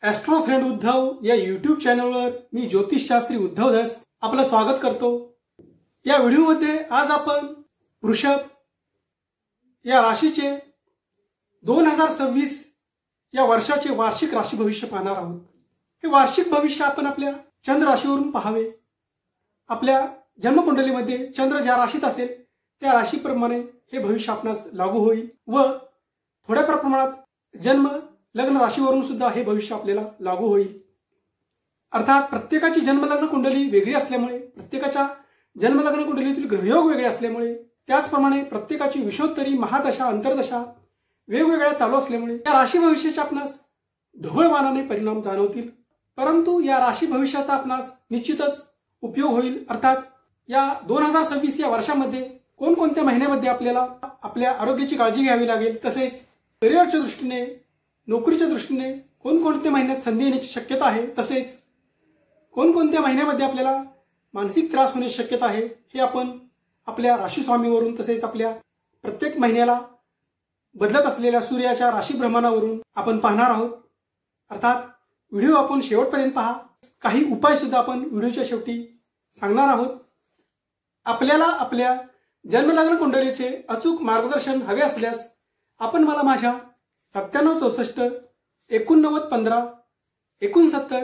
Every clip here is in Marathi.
ॲस्ट्रो फ्रेंड उद्धव या यूट्यूब चॅनलवर मी ज्योतिषशास्त्री उद्धव धस आपलं स्वागत करतो। या व्हिडिओमध्ये आज आपण वृषभ या राशीचे 2026 या वर्षाचे वार्षिक राशी भविष्य पाहणार आहोत। हे वार्षिक भविष्य आपण आपल्या चंद्र राशीवरून पाहावे। आपल्या जन्मकुंडलीमध्ये चंद्र ज्या राशीत असेल त्या राशीप्रमाणे हे भविष्य आपणास लागू होईल व थोड्या प्रमाणात जन्म लग्न राशीवरून सुद्धा हे भविष्य आपल्याला लागू होईल। अर्थात प्रत्येकाची जन्मलग्न कुंडली वेगळी असल्यामुळे, प्रत्येकाच्या जन्मलग्न कुंडलीतील ग्रहयोग वेगळे असल्यामुळे, त्याचप्रमाणे प्रत्येकाची विषोत्तरी महादशा अंतर्दशा वेगवेगळ्या चालू असल्यामुळे या राशी भविष्याचे आपणास ढोबळमानाने परिणाम जाणवतील। परंतु या राशी भविष्याचा आपणास निश्चितच उपयोग होईल। अर्थात या 2026 या वर्षामध्ये कोणकोणत्या महिन्यामध्ये आपल्याला आपल्या आरोग्याची काळजी घ्यावी लागेल, तसेच करिअरच्या दृष्टीने, नोकरीच्या दृष्टीने कोणकोणत्या महिन्यात संधी येण्याची शक्यता आहे, तसेच कोणकोणत्या महिन्यामध्ये आपल्याला मानसिक त्रास होण्याची शक्यता आहे, हे आपण आपल्या राशी स्वामीवरून तसेच आपल्या प्रत्येक महिन्याला बदलत असलेल्या सूर्याच्या राशी भ्रमणावरून आपण पाहणार आहोत। अर्थात व्हिडिओ आपण शेवटपर्यंत पहा। काही उपाय सुद्धा आपण व्हिडिओच्या शेवटी सांगणार आहोत। आपल्याला आपल्या जन्मलग्न कुंडलीचे अचूक मार्गदर्शन हवे असल्यास आपण मला माझ्या 9764 89 15 69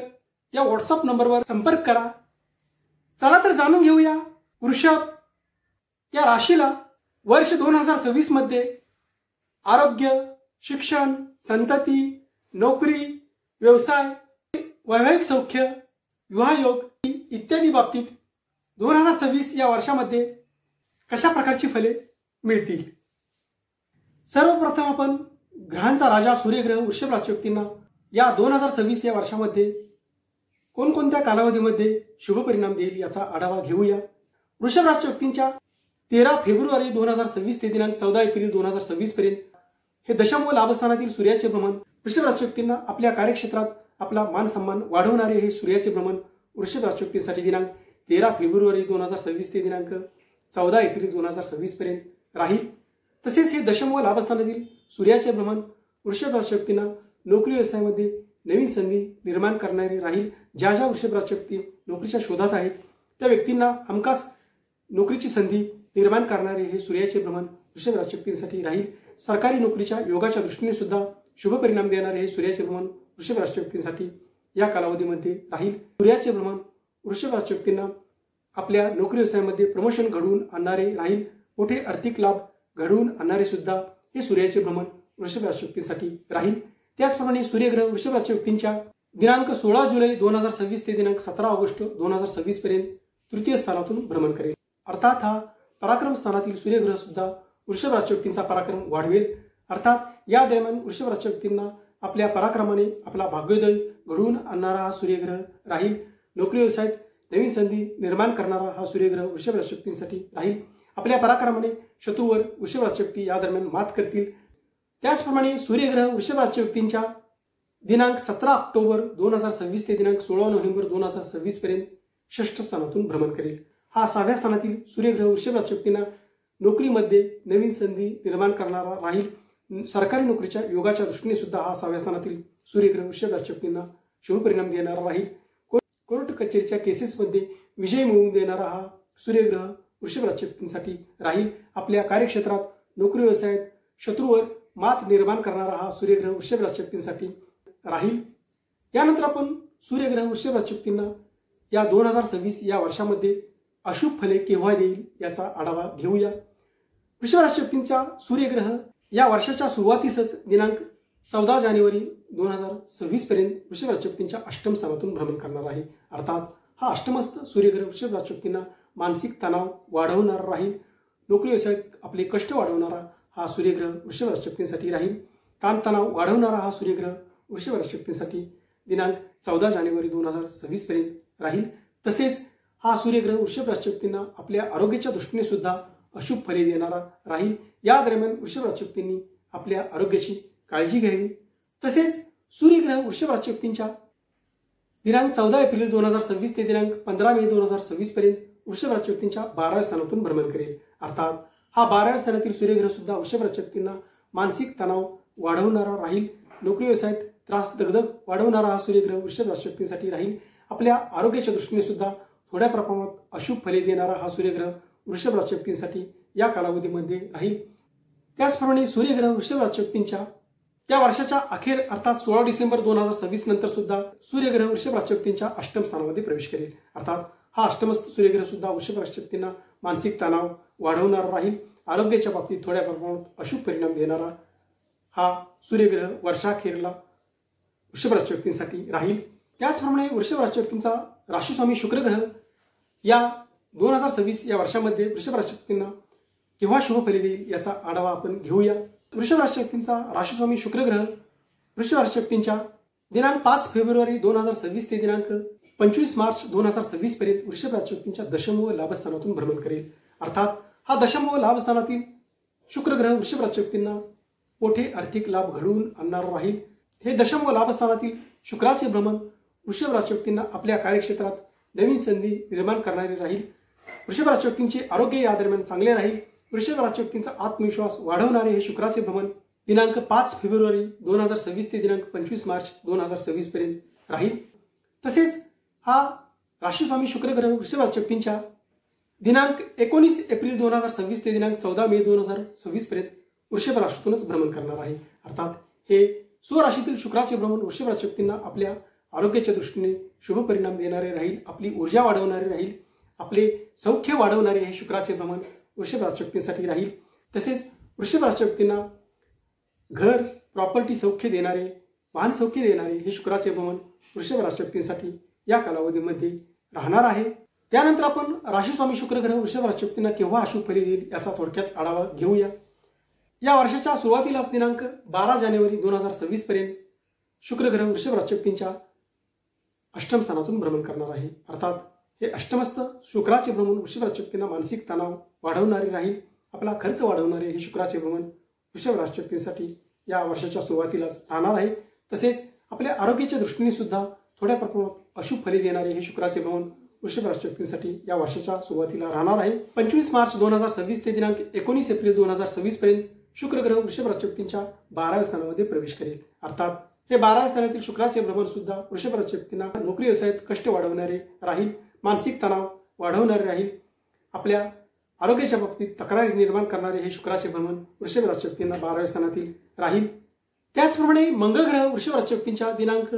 या व्हॉट्सअप नंबरवर संपर्क करा। चला तर जाणून घेऊया वृषभ या राशीला वर्ष 2026 मध्ये आरोग्य, शिक्षण, संतती, नोकरी, व्यवसाय, वैवाहिक सौख्य, विवाहयोग इत्यादी बाबतीत 2026 या वर्षामध्ये कशा प्रकारची फले मिळतील। सर्वप्रथम आपण ग्रहांचा राजा सूर्यग्रह वृषभ राशी व्यक्तींना या 2026 या वर्षामध्ये कोणकोणत्या कालावधीमध्ये शुभ परिणाम देईल याचा आढावा घेऊया। वृषभ राशी व्यक्तींच्या 13 फेब्रुवारी 2026 ते दिनांक 14 एप्रिल 2026 पर्यंत हे दशम व लाभस्थानातील सूर्याचे भ्रमण वृषभ राशी व्यक्तींना आपल्या कार्यक्षेत्रात आपला मान सन्मान वाढवणारे हे सूर्याचे भ्रमण वृषभ राशी व्यक्तींसाठी दिनांक 13 फेब्रुवारी 2026 ते दिनांक 14 एप्रिल 2026 पर्यंत राहील। तसेच हे दशम व लाभस्थानातील सूर्याचे भ्रमण वृषभ राशी व्यक्तींना नोकरी व्यवसायामध्ये नवीन संधी निर्माण करणारे राहील। ज्या वृषभ राशी व्यक्ती नोकरीच्या शोधात आहेत त्या व्यक्तींना हमखास नोकरीची संधी निर्माण करणारे हे सूर्याचे भ्रमण वृषभ राशी व्यक्तींसाठी राहील। सरकारी नोकरीच्या योगाच्या दृष्टीने सुद्धा शुभ परिणाम देणारे हे सूर्याचे भ्रमण वृषभ राशी व्यक्तींसाठी या कालावधीमध्ये राहील। सूर्याचे भ्रमण वृषभ राशी व्यक्तींना आपल्या नोकरी व्यवसायामध्ये प्रमोशन घडवून आणणारे राहील। मोठे आर्थिक लाभ घडवून आणणारे सुद्धा हे सूर्याचे भ्रमण वृषभ राशी व्यक्तींसाठी राहील। त्याचप्रमाणे सूर्यग्रह वृषभ राशी व्यक्तींच्या दिनांक 16 जुलै 2026 ते दिनांक 17 ऑगस्ट 2026 पर्यंत तृतीय स्थानातून भ्रमण करेल। अर्थात हा पराक्रम स्थानातील सूर्यग्रह सुद्धा वृषभ राशी व्यक्तींचा पराक्रम वाढवेल। अर्थात या दरम्यान वृषभ राशी व्यक्तींना आपल्या पराक्रमाने आपला भाग्योदय घडवून आणणारा हा सूर्यग्रह राहील। नोकरी व्यवसायात नवीन संधी निर्माण करणारा हा सूर्यग्रह वृषभ राशी व्यक्तींसाठी राहील। आपल्या पराक्रमाने शत्रूवर वृषभ राशी व्यक्ती या दरम्यान मात करतील। त्याचप्रमाणे सूर्यग्रह वृषभ राशी व्यक्तींच्या दिनांक 17 ऑक्टोबर 2026 ते दिनांक 16 नोव्हेंबर 2026 पर्यंत षष्ठ स्थानातून भ्रमण करेल। हा 6व्या स्थानातील सूर्यग्रह वृषभ राशी व्यक्तींना नोकरीमध्ये नवीन संधी निर्माण करणारा राहील। सरकारी नोकरीच्या योगाच्या दृष्टीने सुद्धा हा 6व्या स्थानातील सूर्यग्रह वृषभ राशी व्यक्तींना शुभ परिणाम देणारा राहील। कोर्ट कचेरीच्या केसेसमध्ये विजय मिळवून देणारा हा सूर्यग्रह वृषभ राशी व्यक्तींसाठी राहील। आपल्या कार्यक्षेत्रात नोकरी व्यवसायात शत्रूवर मात निर्माण करणारा हा सूर्यग्रह वृषभ राशी व्यक्तींसाठी राहील। यानंतर आपण सूर्यग्रह वृषभ राशी व्यक्तींना या 2026 या वर्षामध्ये अशुभ फले केव्हा देईल याचा आढावा घेऊया। वृषभ राशी व्यक्तींचा सूर्यग्रह या वर्षाच्या सुरुवातीसच दिनांक 14 जानेवारी 2026 पर्यंत वृषभ राशी व्यक्तींच्या अष्टम स्थानातून भ्रमण करणार आहे। अर्थात हा अष्टमस्थ सूर्यग्रह वृषभ राशी व्यक्तींना मानसिक तणाव वाढवणारा राहील। नोकरी व्यवसायात आपले कष्ट वाढवणारा हा सूर्यग्रह वृषभ राशी व्यक्तींसाठी राहील। ताणतणाव वाढवणारा हा सूर्यग्रह वृषभ राशी व्यक्तींसाठी दिनांक 14 जानेवारी 2026 पर्यंत राहील। तसेच हा सूर्यग्रह वृषभ राशी व्यक्तींना आपल्या आरोग्याच्या दृष्टीने सुद्धा अशुभ फले देणारा राहील। या दरम्यान वृषभ राशी व्यक्तींनी आपल्या आरोग्याची काळजी घ्यावी। तसेच सूर्यग्रह वृषभ राशी व्यक्तींच्या दिनांक 14 एप्रिल 2026 ते दिनांक 15 मे 2026 पर्यंत वृषभ राशी व्यक्तींच्या 12व्या स्थानातून भ्रमण करेल। अर्थात हा 12व्या स्थानातील सूर्यग्रह सुद्धा वृषभ राशी व्यक्तींना मानसिक तणाव वाढवणारा राहील। नोकरी व्यवसायात त्रास दगदग वाढवणारा हा सूर्यग्रह वृषभ राशी व्यक्तींसाठी राहील. आपल्या आरोग्याच्या दृष्टीने सुद्धा थोड्या प्रमाणात अशुभ फले देणारा हा सूर्यग्रह वृषभ राशी व्यक्तींसाठी या कालावधीमध्ये राहील. त्याचप्रमाणे सूर्यग्रह वृषभ राशी व्यक्तींच्या या वर्षाच्या अखेर अर्थात 16 डिसेंबर 2026 नंतर सुद्धा सूर्यग्रह वृषभ राशी व्यक्तींच्या अष्टम स्थानामध्ये प्रवेश करेल. अर्थात हा अष्टमस्थ सूर्यग्रह सुद्धा वृषभ राशी व्यक्तींना मानसिक तणाव वाढवणारा राहील. आरोग्याच्या बाबतीत थोड्या प्रमाणात अशुभ परिणाम देणारा हा सूर्यग्रह वर्षाखेरला वृषभ राशी व्यक्तींसाठी राहील. त्याचप्रमाणे वृषभ राशी व्यक्तींचा राशीस्वामी शुक्र ग्रह या 2026 या वर्षामध्ये वृषभ राशी व्यक्तींना केव्हा शुभ फले देईल याचा आढावा आपण घेऊया. वृषभ राशी व्यक्तींचा राशीस्वामी शुक्र ग्रह वृषभ राशी व्यक्तींच्या दिनांक 5 फेब्रुवारी 2026 ते दिनांक 25 मार्च 2026 पर्यंत वृषभ राशी व्यक्तींच्या दशम व लाभस्थानातून भ्रमण करेल. अर्थात हा दशम व लाभस्थानातील शुक्र ग्रह वृषभ राशी व्यक्तींना मोठे आर्थिक लाभ घडवून आणणार राहील. हे दशम व लाभस्थानातील शुक्राचे भ्रमण वृषभ राशी व्यक्तींना आपल्या कार्यक्षेत्रात नवीन संधी निर्माण करणारे राहील. वृषभ राशी व्यक्तींचे आरोग्य या दरम्यान चांगले राहील. वृषभ राशी व्यक्तींचा आत्मविश्वास वाढवणारे हे शुक्राचे भ्रमण दिनांक 5 फेब्रुवारी 2026 ते दिनांक 25 मार्च 2026 पर्यंत राहील. तसेच हा राशीस्वामी शुक्र ग्रह वृषभ राशी व्यक्तींच्या दिनांक 19 एप्रिल 2026 ते दिनांक 14 मे 2026 पर्यंत वृषभ राशीतूनच भ्रमण करणार आहे. अर्थात हे स्वराशीतील शुक्राचे भ्रमण वृषभ राशी व्यक्तींना आपल्या आरोग्याच्या दृष्टीने शुभ परिणाम देणारे राहील. आपली ऊर्जा वाढवणारे राहील. आपले सौख्य वाढवणारे हे शुक्राचे भ्रमण वृषभ राशी व्यक्तींसाठी राहील. तसेच वृषभ राशी व्यक्तींना घर प्रॉपर्टी सौख्य देणारे वाहन सौख्य देणारे हे शुक्राचे भ्रमण वृषभ राशी व्यक्तींसाठी या कालावधीमध्ये राहणार आहे. त्यानंतर आपण राशीस्वामी शुक्र ग्रह वृषभ राशी व्यक्तींना केव्हा अशुभ फले देईल याचा थोडक्यात आढावा घेऊया. या वर्षाच्या सुरुवातीलाच दिनांक 12 जानेवारी 2026 पर्यंत शुक्र ग्रह वृषभ राशी व्यक्तींच्या अष्टम स्थानातून भ्रमण करणार आहे. अर्थात हे अष्टमस्थ शुक्राचे भ्रमण वृषभ राशी व्यक्तींना मानसिक तणाव वाढवणारे राहील. आपला खर्च वाढवणारे हे शुक्राचे भ्रमण वृषभ राशी व्यक्तींसाठी या वर्षाच्या सुरुवातीलाच राहणार आहे. तसेच आपल्या आरोग्याच्या दृष्टीने सुद्धा थोड्या प्रमाणात अशुभ फले देणारे हे शुक्राचे भ्रमण वृषभ राशी व्यक्तींसाठी या वर्षाच्या सुरुवातीला राहणार आहे. 25 मार्च 2026 ते दिनांक 19 एप्रिल 2026 पर्यंत शुक्र ग्रह वृषभ राशी व्यक्तींच्या 12व्या स्थानामध्ये प्रवेश करेल. अर्थात हे 12व्या स्थानातील शुक्राचे भ्रमण सुद्धा वृषभ राशी व्यक्तींना नोकरी व्यवसायात कष्ट वाढवणारे राहील. मानसिक तणाव वाढवणारे राहील. आपल्या आरोग्याच्या बाबतीत तक्रारी निर्माण करणारे हे शुक्राचे भ्रमण वृषभ राशी व्यक्तींना 12व्या स्थानातील राहील. त्याचप्रमाणे मंगळ ग्रह वृषभ राशी व्यक्तींच्या दिनांक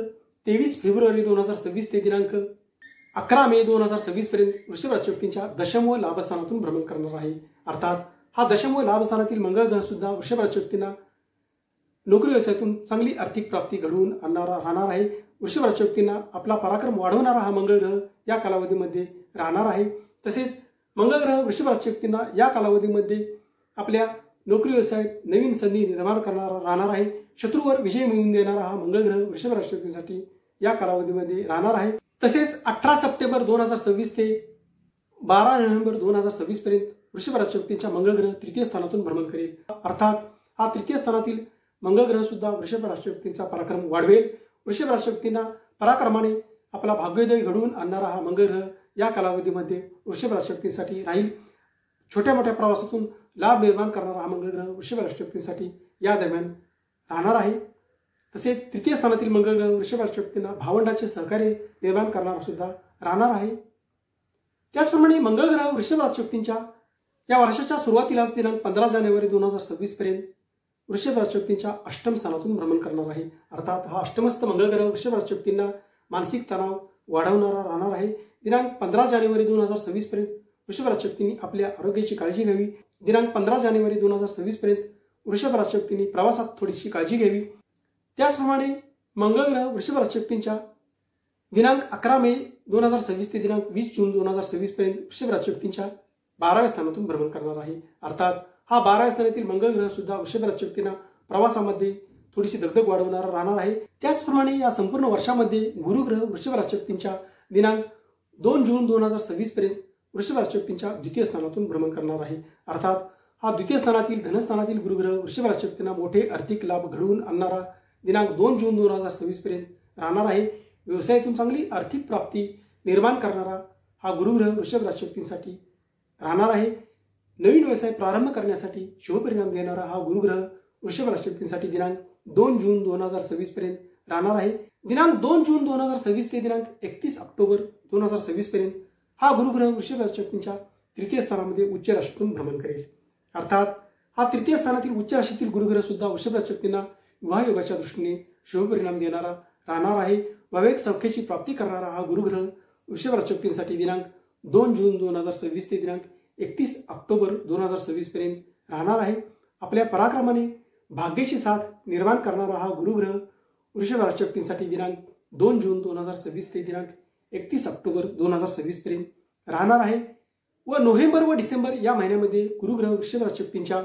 23 फेब्रुवारी 2026 ते दिनांक 11 मे 2026 पर्यंत वृषभ राशी व्यक्तींच्या दशम व लाभस्थानातून भ्रमण करणार आहे. अर्थात हा दशम व लाभस्थानातील मंगळ ग्रह सुद्धा वृषभ राशी व्यक्तींना नोकरी व्यवसायातून चांगली आर्थिक प्राप्ती घडवून आणणारा राहणार आहे. वृषभ राशी व्यक्तींना आपला पराक्रम वाढवणारा हा मंगळ ग्रह या कालावधीमध्ये राहणार आहे. तसेच मंगळ ग्रह वृषभ राशी व्यक्तींना या कालावधीमध्ये आपल्या नोकरी व्यवसायात नवीन संधी निर्माण करणारा राहणार आहे. शत्रूवर विजय मिळवून देणारा हा मंगळ ग्रह वृषभ राशी व्यक्तींसाठी या कालावधीमध्ये राहणार आहे. तसेच 18 सप्टेंबर 2026 ते 12 नोव्हेंबर 2026 पर्यंत वृषभ राशी व्यक्तींच्या मंगळ ग्रह तृतीय स्थानातून भ्रमण करेल. अर्थात हा तृतीय स्थानातील मंगळ ग्रह सुद्धा वृषभ राशी व्यक्तींचा पराक्रम वाढवेल. वृषभ राशी व्यक्तींना पराक्रमाने आपला भाग्योदय घडवून आणणारा हा मंगळ ग्रह या कालावधीमध्ये वृषभ राशी व्यक्तींसाठी राहील. छोट्या मोठ्या प्रवासातून लाभ निर्माण करणारा हा मंगळ ग्रह वृषभ राशी व्यक्तींसाठी या दरम्यान राहणार आहे. तसेच तृतीय स्थानातील मंगळ ग्रह वृषभ राशी व्यक्तींना भावंडाचे सहकार्य निर्माण करणारा सुद्धा राहणार आहे. त्याचप्रमाणे मंगळ ग्रह वृषभ राशी व्यक्तींच्या या वर्षाच्या सुरुवातीलाच दिनांक 15 जानेवारी 2026 पर्यंत वृषभ राशी व्यक्तींच्या अष्टम स्थानातून भ्रमण करणार आहे. अर्थात हा अष्टमस्थ मंगळ ग्रह वृषभ राशी व्यक्तींना मानसिक तणाव वाढवणारा राहणार आहे. दिनांक 15 जानेवारी 2026 पर्यंत वृषभ राशी व्यक्तींनी आपल्या आरोग्याची काळजी घ्यावी. दिनांक 15 जानेवारी 2026 पर्यंत वृषभ राशी व्यक्तींनी प्रवासात थोडीशी काळजी घ्यावी. त्याचप्रमाणे मंगळ ग्रह वृषभ राशी व्यक्तींच्या दिनांक 11 मे 2026 ते दिनांक 20 जून 2026 पर्यंत वृषभ राशी व्यक्तींच्या 12व्या स्थानातून भ्रमण करणार आहे. अर्थात हा 12व्या स्थानातील मंगळ ग्रह सुद्धा वृषभ राशी व्यक्तींना प्रवासामध्ये थोडीशी दगदग वाढवणारा राहणार आहे. त्याचप्रमाणे या संपूर्ण वर्षामध्ये गुरु ग्रह वृषभ राशी व्यक्तींच्या दिनांक 2 जून 2026 पर्यंत वृषभ राशी व्यक्तींच्या द्वितीय स्थानातून भ्रमण करणार आहे. अर्थात हा द्वितीय स्थानातील धनस्थानातील गुरुग्रह वृषभ राशी व्यक्तींना मोठे आर्थिक लाभ घडवून आणणारा दिनांक 2 जून 2026 पर्यंत राहणार आहे. व्यवसायातून चांगली आर्थिक प्राप्ती निर्माण करणारा हा गुरुग्रह वृषभ राशी व्यक्तींसाठी राहणार आहे. नवीन व्यवसाय प्रारंभ करण्यासाठी शुभ परिणाम देणारा हा गुरुग्रह वृषभ राशी व्यक्तींसाठी दिनांक 2 जून 2026 पर्यंत राहणार आहे। दिनांक 2 जून 2026 ते दिनांक 31 ऑक्टोबर 2026 पर्यंत हा गुरुग्रह वृषभ राशी व्यक्तींच्या तृतीय स्थानामध्ये उच्च राशीतून भ्रमण करेल। अर्थात हा तृतीय स्थानातील उच्च राशीतील गुरुग्रह सुद्धा वृषभ राशी व्यक्तींना विवाह योगाच्या दृष्टीने शुभ परिणाम देणारा राहणार आहे। वैवाहिक सौख्याची प्राप्ती करणारा हा गुरुग्रह वृषभ राशी व्यक्तींसाठी दिनांक 2 जून 2026 ते दिनांक 31 ऑक्टोबर 2026 पर्यंत राहणार आहे। आपल्या पराक्रमाने भाग्याची साथ निर्माण करणारा हा गुरुग्रह वृषभ राशी व्यक्तींसाठी दिनांक 2 जून 2026 ते दिनांक 31 ऑक्टोबर 2026 पर्यंत राहणार आहे व नोव्हेंबर व डिसेंबर या महिन्यामध्ये गुरुग्रह वृषभ राशी व्यक्तींच्या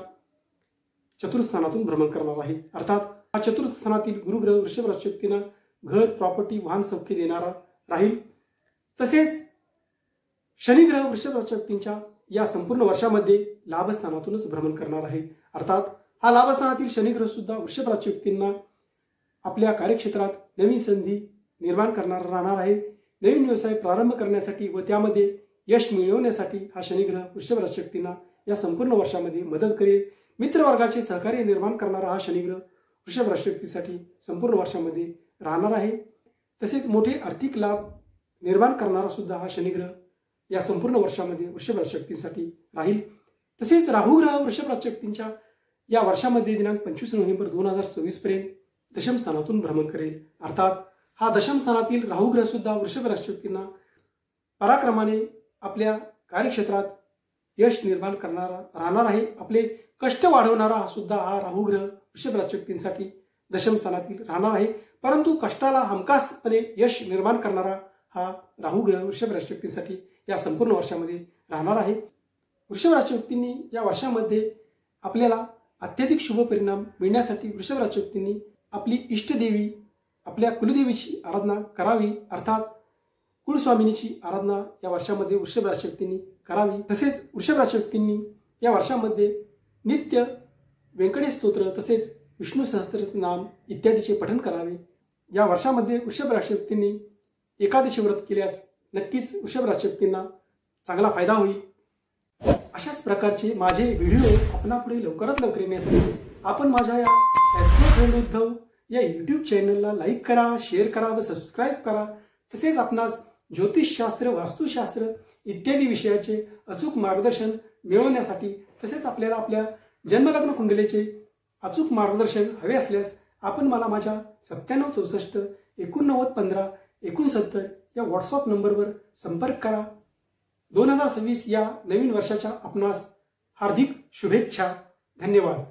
चतुर्थ स्थानातून भ्रमण करणार आहे। अर्थात हा चतुर्थ स्थानातील गुरुग्रह वृषभ राशी व्यक्तींना घर, प्रॉपर्टी, वाहन सौख्य देणारा राहील। तसेच शनी ग्रह वृषभ राशी व्यक्तींच्या या संपूर्ण वर्षामध्ये लाभस्थानातूनच भ्रमण करणार आहे। अर्थात हा लाभस्थानातील शनी ग्रह सुद्धा वृषभ राशी व्यक्तींना आपल्या कार्यक्षेत्रात नवीन संधी निर्माण करणार राहणार आहे। नवीन व्यवसाय प्रारंभ करण्यासाठी व त्यामध्ये यश मिळवण्यासाठी हा शनी ग्रह वृषभ राशी व्यक्तींना या संपूर्ण वर्षामध्ये मदत करेल। मित्रवर्गाचे सहकार्य निर्माण करणारा हा शनी ग्रह वृषभ राशी व्यक्तीसाठी संपूर्ण वर्षामध्ये राहणार आहे। तसेच मोठे आर्थिक लाभ निर्माण करणारा सुद्धा हा शनी ग्रह या संपूर्ण वर्षामध्ये वृषभ राशी व्यक्तींसाठी राहील। तसेच राहू ग्रह वृषभ राशी व्यक्तींच्या या वर्षामध्ये दिनांक 25 नोव्हेंबर 2026 पर्यंत दशम स्थानातून भ्रमण करेल। अर्थात हा दशम स्थानातील राहू ग्रह सुद्धा वृषभ राशी व्यक्तींना पराक्रमाने आपल्या कार्यक्षेत्रात यश निर्माण करणारा राहणार आहे। आपले कष्ट वाढवणारा सुद्धा हा राहू ग्रह वृषभ राशी व्यक्तींसाठी दशम स्थानातील राहणार आहे। परंतु कष्टाला हमखासपणे यश निर्माण करणारा हा राहू ग्रह वृषभ राशी व्यक्तींसाठी या संपूर्ण वर्षामध्ये राहणार आहे। वृषभ राशी व्यक्तींनी या वर्षामध्ये आपल्याला अत्याधिक शुभ परिणाम मिळण्यासाठी वृषभ राशी व्यक्तींनी आपली इष्टदेवी आपल्या कुलदेवीची आराधना करावी। अर्थात कुलस्वामिनीची आराधना या वर्षामध्ये वृषभ राशी व्यक्तींनी करावी। तसेच वृषभ राशी व्यक्तींनी या वर्षामध्ये नित्य व्यंकटेश स्तोत्र तसेच विष्णू सहस्त्रनाम इत्यादीचे पठण करावे। या वर्षामध्ये वृषभ राशी व्यक्तींनी एकादशी व्रत केल्यास नक्कीच वृषभ राशी व्यक्तींना चांगला फायदा होईल। अशाच प्रकारचे माझे व्हिडिओ आपणापुढे लवकरात लवकर येण्यासाठी आपण माझ्या या ॲस्ट्रो फ्रेंड उद्धव या यूट्यूब चॅनलला लाईक करा, शेअर करा व सबस्क्राईब करा। तसेच आपणास ज्योतिषशास्त्र, वास्तुशास्त्र इत्यादी विषयाचे अचूक मार्गदर्शन मिळवण्यासाठी तसेच आपल्याला आपल्या जन्मलग्न कुंडलीचे अचूक मार्गदर्शन हवे असल्यास आपण मला माझ्या 97 64 89 15 69 या व्हॉट्सअप नंबरवर संपर्क करा। 2026 या नवीन वर्षाच्या आपणास हार्दिक शुभेच्छा। धन्यवाद।